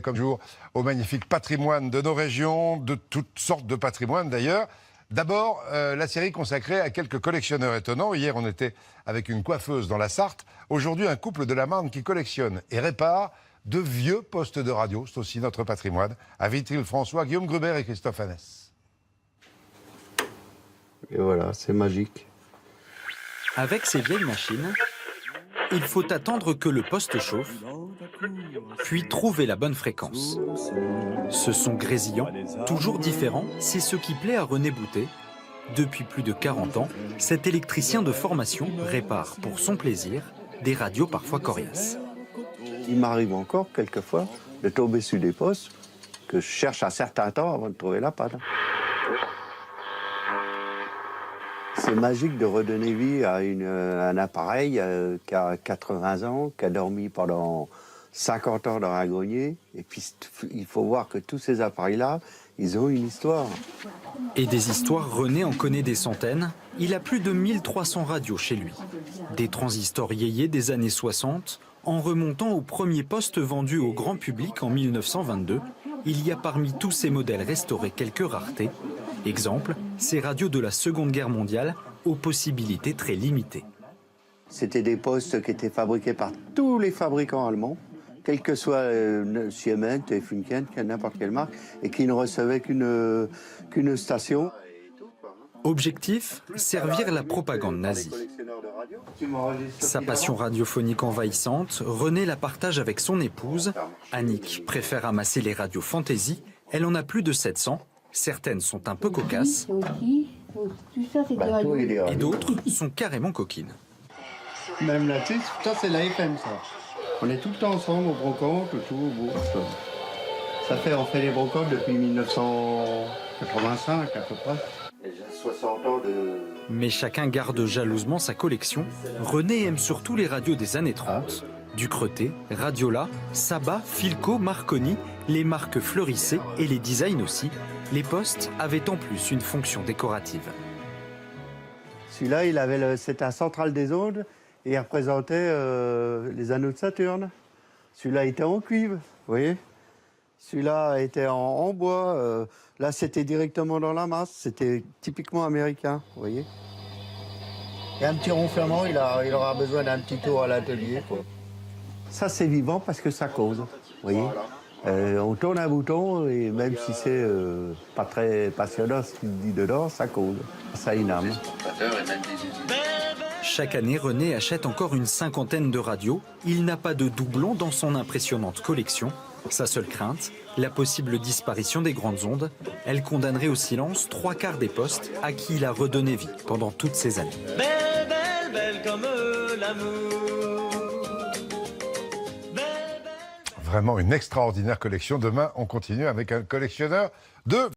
comme jour au magnifique patrimoine de nos régions, de toutes sortes de patrimoines d'ailleurs. D'abord, la série consacrée à quelques collectionneurs étonnants. Hier, on était avec une coiffeuse dans la Sarthe. Aujourd'hui, un couple de la Marne qui collectionne et répare de vieux postes de radio. C'est aussi notre patrimoine. À Vitry-le-François, Guillaume Gruber et Christophe Annès. Et voilà, c'est magique. Avec ces vieilles machines, il faut attendre que le poste chauffe, puis trouver la bonne fréquence. Ce son grésillant, toujours différent, c'est ce qui plaît à René Boutet. Depuis plus de 40 ans, cet électricien de formation répare pour son plaisir des radios parfois coriaces. Il m'arrive encore, quelquefois, de tomber sur des postes que je cherche un certain temps avant de trouver la panne. C'est magique de redonner vie à un appareil qui a 80 ans, qui a dormi pendant 50 ans dans un grenier. Et puis, il faut voir que tous ces appareils-là, ils ont une histoire. Et des histoires, René en connaît des centaines. Il a plus de 1300 radios chez lui. Des transistors yéyés des années 60, en remontant au premier poste vendu au grand public en 1922. Il y a parmi tous ces modèles restaurés quelques raretés. Exemple, ces radios de la Seconde Guerre mondiale aux possibilités très limitées. C'était des postes qui étaient fabriqués par tous les fabricants allemands, quel que soit Siemens, Funken, n'importe quelle marque, et qui ne recevaient qu'une station. Objectif, servir la propagande nazie. Sa passion radiophonique envahissante, René la partage avec son épouse. Annick préfère amasser les radios fantasy. Elle en a plus de 700. Certaines sont un peu cocasses et d'autres sont carrément coquines. Même là-dessus, ça c'est la FM, ça. On est tout le temps ensemble au brocante, tout au bout. On fait les brocantes depuis 1985 à peu près. Et j'ai 60 ans de... Mais chacun garde jalousement sa collection. René aime surtout les radios des années 30. Ducreté, Radiola, Saba, Philco, Marconi, les marques fleurissaient et les designs aussi. Les postes avaient en plus une fonction décorative. Celui-là, c'était un central des ondes et il représentait les anneaux de Saturne. Celui-là était en cuivre, vous voyez. Celui-là était en bois. Là, c'était directement dans la masse. C'était typiquement américain, vous voyez. Et un petit ronflement, il aura besoin d'un petit tour à l'atelier. Ça, c'est vivant parce que ça cause, vous voyez. On tourne un bouton et même si c'est pas très passionnant ce qu'il dit dedans, ça cause, ça a une âme. Chaque année, René achète encore une cinquantaine de radios. Il n'a pas de doublon dans son impressionnante collection. Sa seule crainte, la possible disparition des grandes ondes. Elle condamnerait au silence 3/4 des postes à qui il a redonné vie pendant toutes ces années. Belle, belle, belle comme l'amour. Vraiment une extraordinaire collection. Demain, on continue avec un collectionneur de